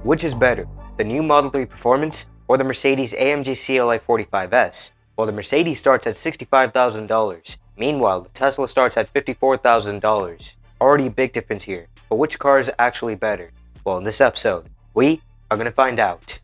Which is better, the new Model 3 Performance or the Mercedes AMG CLA 45S? Well, the Mercedes starts at $65,000. Meanwhile, the Tesla starts at $54,000. Already a big difference here, but which car is actually better? Well, in this episode, we are going to find out.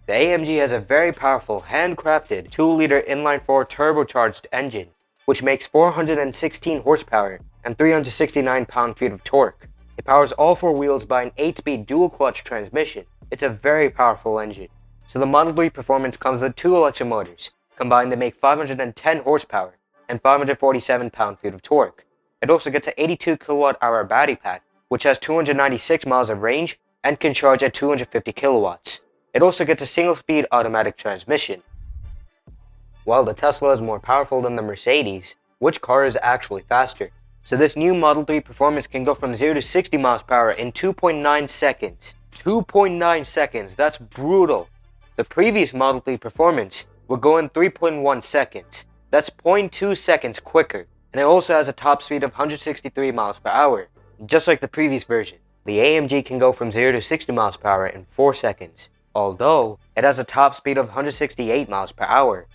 The AMG has a very powerful, handcrafted 2-liter inline-4 turbocharged engine, which makes 416 horsepower and 369 pound-feet of torque. It powers all 4 wheels by an 8-speed dual-clutch transmission. It's a very powerful engine. So the Model 3 Performance comes with 2 electric motors, combined to make 510 horsepower and 547 pound-feet of torque. It also gets an 82 kilowatt-hour battery pack, which has 296 miles of range and can charge at 250 kilowatts. It also gets a single-speed automatic transmission. While the Tesla is more powerful than the Mercedes, which car is actually faster? So this new Model 3 Performance can go from 0 to 60 miles per hour in 2.9 seconds. 2.9 seconds, that's brutal. The previous Model 3 Performance would go in 3.1 seconds. That's 0.2 seconds quicker. And it also has a top speed of 163 miles per hour, just like the previous version. The AMG can go from 0 to 60 miles per hour in 4 seconds. Although, it has a top speed of 168 miles per hour.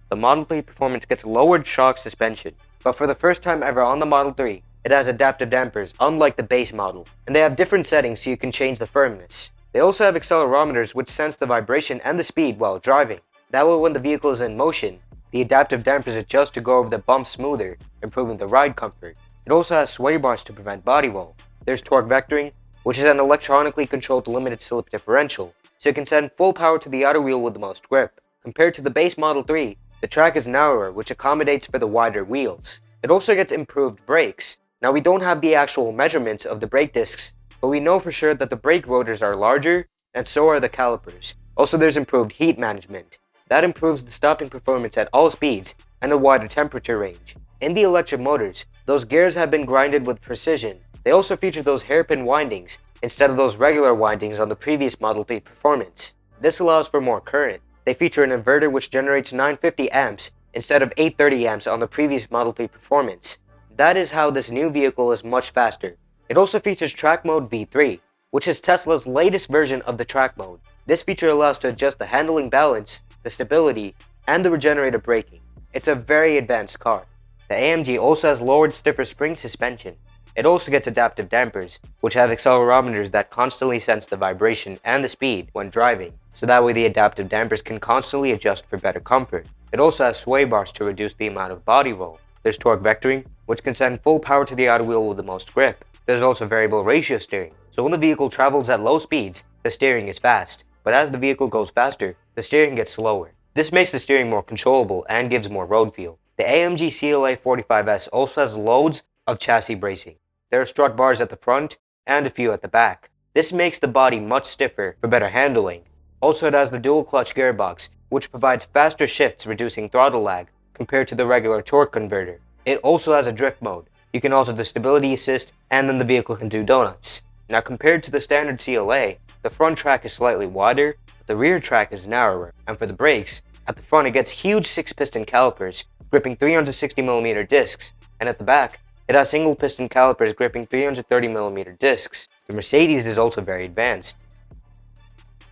The Model 3 Performance gets lowered shock suspension, but for the first time ever on the Model 3, it has adaptive dampers unlike the base model, and they have different settings so you can change the firmness. They also have accelerometers which sense the vibration and the speed while driving. That way when the vehicle is in motion, the adaptive dampers adjust to go over the bumps smoother, improving the ride comfort. It also has sway bars to prevent body roll. There's torque vectoring, which is an electronically controlled limited slip differential, so it can send full power to the outer wheel with the most grip. Compared to the base Model 3, the track is narrower, which accommodates for the wider wheels. It also gets improved brakes. Now we don't have the actual measurements of the brake discs, but we know for sure that the brake rotors are larger, and so are the calipers. Also there's improved heat management. That improves the stopping performance at all speeds and a wider temperature range. In the electric motors, those gears have been grinded with precision. They also feature those hairpin windings instead of those regular windings on the previous Model 3 Performance. This allows for more current. They feature an inverter which generates 950 amps instead of 830 amps on the previous Model 3 Performance. That is how this new vehicle is much faster. It also features Track Mode V3, which is Tesla's latest version of the Track Mode. This feature allows to adjust the handling balance, the stability, and the regenerative braking. It's a very advanced car. The AMG also has lowered stiffer spring suspension. It also gets adaptive dampers, which have accelerometers that constantly sense the vibration and the speed when driving, so that way the adaptive dampers can constantly adjust for better comfort. It also has sway bars to reduce the amount of body roll. There's torque vectoring, which can send full power to the outer wheel with the most grip. There's also variable ratio steering, so when the vehicle travels at low speeds, the steering is fast, but as the vehicle goes faster, the steering gets slower. This makes the steering more controllable and gives more road feel. The AMG CLA 45S also has loads of chassis bracing. There are strut bars at the front and a few at the back. This makes the body much stiffer for better handling. Also it has the dual clutch gearbox, which provides faster shifts reducing throttle lag compared to the regular torque converter. It also has a drift mode. You can alter the stability assist and then the vehicle can do donuts. Now compared to the standard CLA, the front track is slightly wider, but the rear track is narrower. And for the brakes, at the front it gets huge 6-piston calipers gripping 360mm discs, and at the back, it has single-piston calipers gripping 330mm discs. The Mercedes is also very advanced.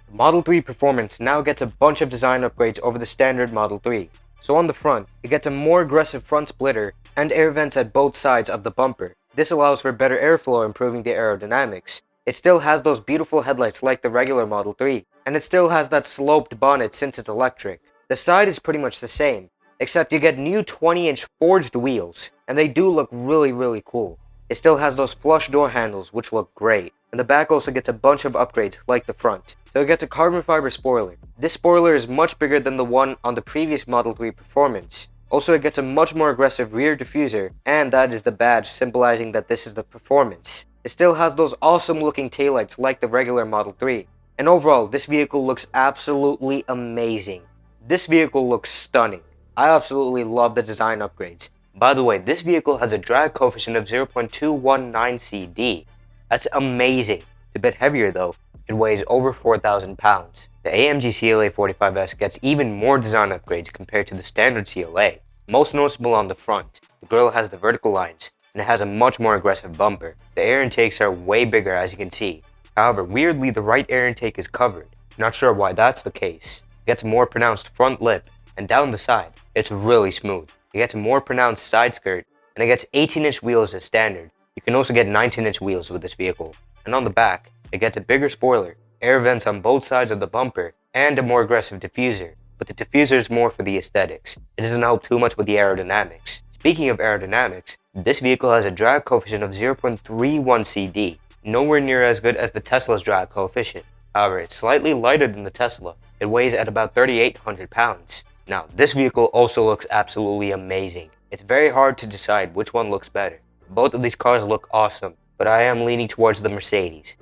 The Model 3 Performance now gets a bunch of design upgrades over the standard Model 3. So on the front, it gets a more aggressive front splitter and air vents at both sides of the bumper. This allows for better airflow, improving the aerodynamics. It still has those beautiful headlights like the regular Model 3, and it still has that sloped bonnet since it's electric. The side is pretty much the same, except you get new 20-inch forged wheels, and they do look really cool. It still has those flush door handles, which look great, and the back also gets a bunch of upgrades like the front. So it gets a carbon fiber spoiler. This spoiler is much bigger than the one on the previous Model 3 Performance. Also it gets a much more aggressive rear diffuser, and that is the badge symbolizing that this is the Performance. It still has those awesome looking taillights like the regular Model 3. And overall, this vehicle looks absolutely amazing. This vehicle looks stunning. I absolutely love the design upgrades. By the way, this vehicle has a drag coefficient of 0.219 CD. That's amazing. It's a bit heavier though. It weighs over 4,000 pounds. The AMG CLA 45S gets even more design upgrades compared to the standard CLA. Most noticeable on the front, the grille has the vertical lines. and it has a much more aggressive bumper. The air intakes are way bigger, as you can see. However, weirdly the right air intake is covered. Not sure why that's the case. It gets more pronounced front lip, and down the side, it's really smooth. It gets more pronounced side skirt, and it gets 18-inch wheels as standard. You can also get 19-inch wheels with this vehicle. And on the back, it gets a bigger spoiler, air vents on both sides of the bumper, and a more aggressive diffuser. But the diffuser is more for the aesthetics. It doesn't help too much with the aerodynamics. Speaking of aerodynamics, this vehicle has a drag coefficient of 0.31 CD, nowhere near as good as the Tesla's drag coefficient. However, it's slightly lighter than the Tesla. It weighs at about 3,800 pounds. Now, this vehicle also looks absolutely amazing. It's very hard to decide which one looks better. Both of these cars look awesome, but I am leaning towards the Mercedes.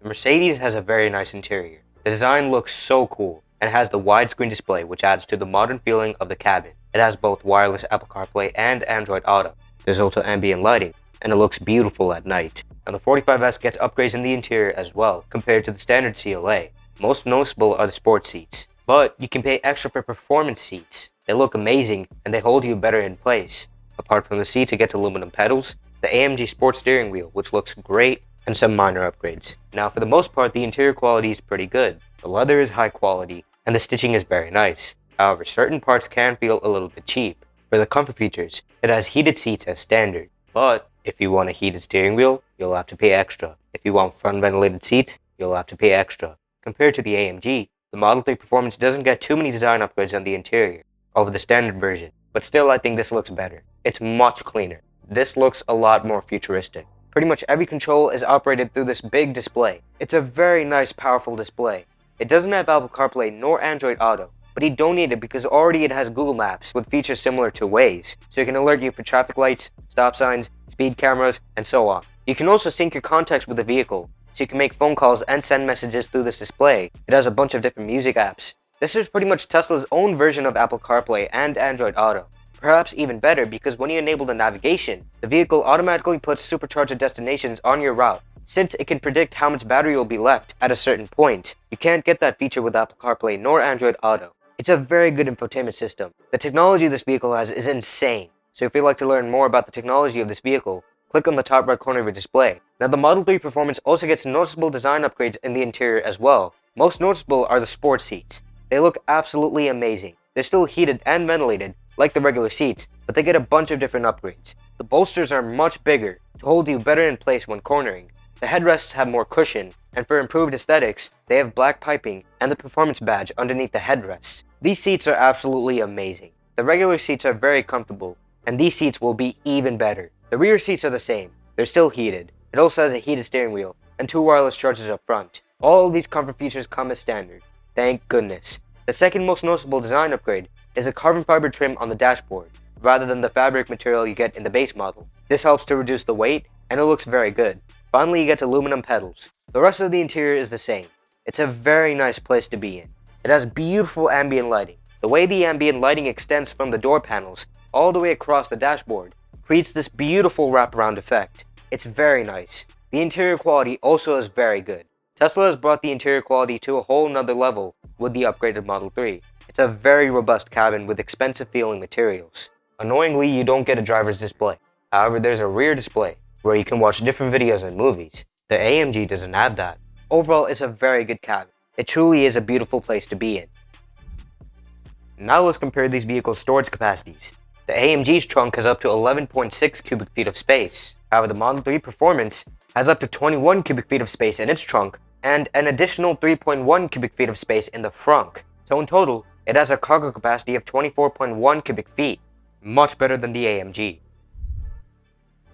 The Mercedes has a very nice interior. The design looks so cool, and has the widescreen display which adds to the modern feeling of the cabin. It has both wireless Apple CarPlay and Android Auto. There's also ambient lighting, and it looks beautiful at night. Now the 45S gets upgrades in the interior as well, compared to the standard CLA. Most noticeable are the sports seats, but you can pay extra for performance seats. They look amazing, and they hold you better in place. Apart from the seats, it gets aluminum pedals, the AMG Sport steering wheel, which looks great, and some minor upgrades. Now for the most part, the interior quality is pretty good. The leather is high quality, and the stitching is very nice. However, certain parts can feel a little bit cheap. For the comfort features, it has heated seats as standard, but if you want a heated steering wheel, you'll have to pay extra. If you want front ventilated seats, you'll have to pay extra. Compared to the AMG, the Model 3 Performance doesn't get too many design upgrades on the interior over the standard version, but still I think this looks better. It's much cleaner. This looks a lot more futuristic. Pretty much every control is operated through this big display. It's a very nice, powerful display. It doesn't have Apple CarPlay nor Android Auto, but you don't need it because already it has Google Maps with features similar to Waze, so it can alert you for traffic lights, stop signs, speed cameras, and so on. You can also sync your contacts with the vehicle, so you can make phone calls and send messages through this display. It has a bunch of different music apps. This is pretty much Tesla's own version of Apple CarPlay and Android Auto. Perhaps even better because when you enable the navigation, the vehicle automatically puts supercharger destinations on your route. Since it can predict how much battery will be left at a certain point, you can't get that feature with Apple CarPlay nor Android Auto. It's a very good infotainment system. The technology this vehicle has is insane. So if you'd like to learn more about the technology of this vehicle, click on the top right corner of your display. Now the Model 3 Performance also gets noticeable design upgrades in the interior as well. Most noticeable are the sports seats. They look absolutely amazing. They're still heated and ventilated, like the regular seats, but they get a bunch of different upgrades. The bolsters are much bigger to hold you better in place when cornering. The headrests have more cushion, and for improved aesthetics, they have black piping and the performance badge underneath the headrests. These seats are absolutely amazing. The regular seats are very comfortable, and these seats will be even better. The rear seats are the same. They're still heated. It also has a heated steering wheel and 2 wireless chargers up front. All of these comfort features come as standard. Thank goodness. The second most noticeable design upgrade is a carbon fiber trim on the dashboard, rather than the fabric material you get in the base model. This helps to reduce the weight, and it looks very good. Finally, you get aluminum pedals. The rest of the interior is the same. It's a very nice place to be in. It has beautiful ambient lighting. The way the ambient lighting extends from the door panels all the way across the dashboard creates this beautiful wraparound effect. It's very nice. The interior quality also is very good. Tesla has brought the interior quality to a whole nother level with the upgraded Model 3. It's a very robust cabin with expensive feeling materials. Annoyingly, you don't get a driver's display. However, there's a rear display where you can watch different videos and movies. The AMG doesn't have that. Overall, it's a very good cabin. It truly is a beautiful place to be in. Now let's compare these vehicles' storage capacities. The AMG's trunk has up to 11.6 cubic feet of space. However, the Model 3 Performance has up to 21 cubic feet of space in its trunk and an additional 3.1 cubic feet of space in the frunk. So in total, it has a cargo capacity of 24.1 cubic feet, much better than the AMG.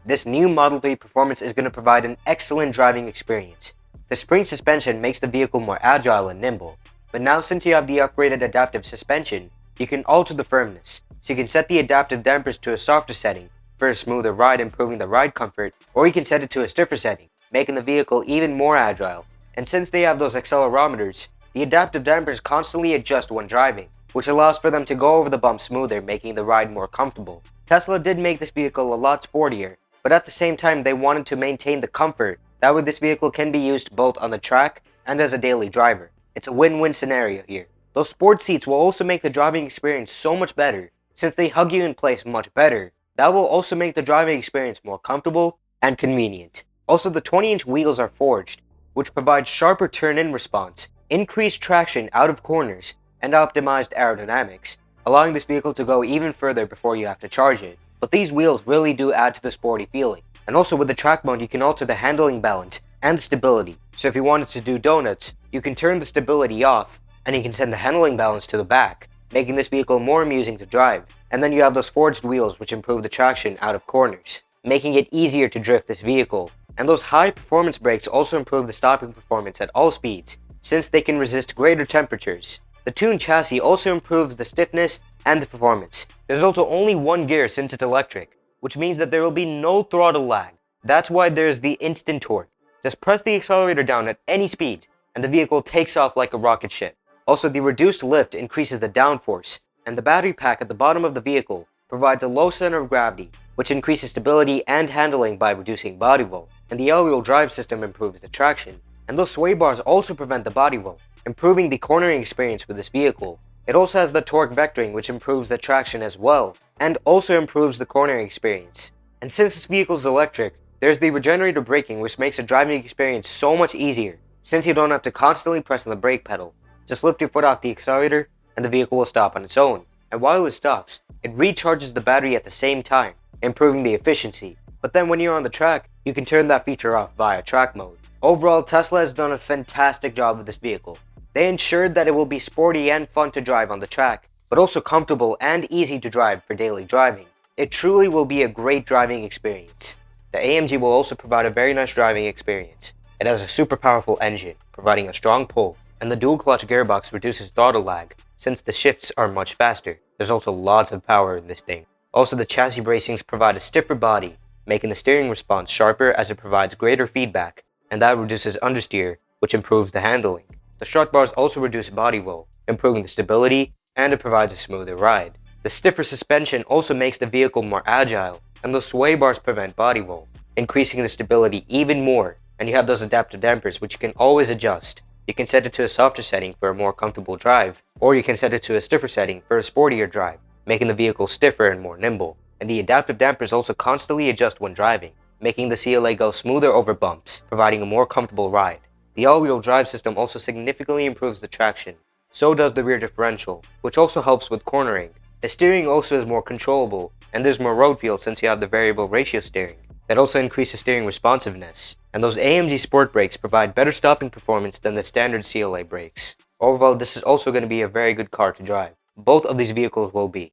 This new Model 3 Performance is going to provide an excellent driving experience. The spring suspension makes the vehicle more agile and nimble, but now since you have the upgraded adaptive suspension, you can alter the firmness, so you can set the adaptive dampers to a softer setting for a smoother ride, improving the ride comfort, or you can set it to a stiffer setting, making the vehicle even more agile. And since they have those accelerometers, the adaptive dampers constantly adjust when driving, which allows for them to go over the bumps smoother, making the ride more comfortable. Tesla did make this vehicle a lot sportier, but at the same time they wanted to maintain the comfort. That way this vehicle can be used both on the track and as a daily driver. It's a win-win scenario here. Those sports seats will also make the driving experience so much better, since they hug you in place much better That will also make the driving experience more comfortable and convenient. Also, the 20-inch wheels are forged, which provide sharper turn-in response, increased traction out of corners, and optimized aerodynamics, allowing this vehicle to go even further before you have to charge it. But these wheels really do add to the sporty feeling. And also with the track mode, you can alter the handling balance and the stability. So if you wanted to do donuts, you can turn the stability off, and you can send the handling balance to the back, making this vehicle more amusing to drive. And then you have those forged wheels which improve the traction out of corners, making it easier to drift this vehicle. And those high performance brakes also improve the stopping performance at all speeds, since they can resist greater temperatures. The tuned chassis also improves the stiffness and the performance. There's also only one gear since it's electric, which means that there will be no throttle lag. That's why there's the instant torque. Just press the accelerator down at any speed, and the vehicle takes off like a rocket ship. Also, the reduced lift increases the downforce, and the battery pack at the bottom of the vehicle provides a low center of gravity, which increases stability and handling by reducing body roll. And the all-wheel drive system improves the traction, and those sway bars also prevent the body roll, improving the cornering experience with this vehicle. It also has the torque vectoring, which improves the traction as well, and also improves the cornering experience. And since this vehicle is electric, there's the regenerative braking, which makes the driving experience so much easier, since you don't have to constantly press on the brake pedal. Just lift your foot off the accelerator, and the vehicle will stop on its own. And while it stops, it recharges the battery at the same time, improving the efficiency. But then when you're on the track, you can turn that feature off via track mode. Overall, Tesla has done a fantastic job with this vehicle. They ensured that it will be sporty and fun to drive on the track, but also comfortable and easy to drive for daily driving. It truly will be a great driving experience. The AMG will also provide a very nice driving experience. It has a super powerful engine, providing a strong pull, and the dual clutch gearbox reduces throttle lag, since the shifts are much faster. There's also lots of power in this thing. Also, the chassis bracings provide a stiffer body, making the steering response sharper as it provides greater feedback, and that reduces understeer, which improves the handling. The strut bars also reduce body roll, improving the stability, and it provides a smoother ride. The stiffer suspension also makes the vehicle more agile, and the sway bars prevent body roll, increasing the stability even more. And you have those adaptive dampers, which you can always adjust. You can set it to a softer setting for a more comfortable drive, or you can set it to a stiffer setting for a sportier drive, making the vehicle stiffer and more nimble. And the adaptive dampers also constantly adjust when driving, making the CLA go smoother over bumps, providing a more comfortable ride. The all-wheel drive system also significantly improves the traction. So does the rear differential, which also helps with cornering. The steering also is more controllable, and there's more road feel since you have the variable ratio steering. That also increases steering responsiveness. And those AMG Sport brakes provide better stopping performance than the standard CLA brakes. Overall, this is also going to be a very good car to drive. Both of these vehicles will be.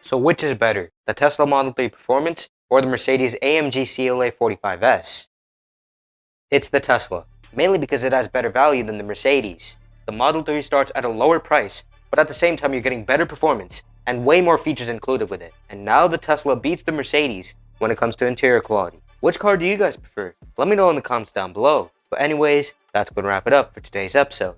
So which is better, the Tesla Model 3 Performance or the Mercedes AMG CLA 45S? It's the Tesla, mainly because it has better value than the Mercedes. The Model 3 starts at a lower price, but at the same time you're getting better performance and way more features included with it. And now the Tesla beats the Mercedes when it comes to interior quality. Which car do you guys prefer? Let me know in the comments down below. But anyways, that's going to wrap it up for today's episode.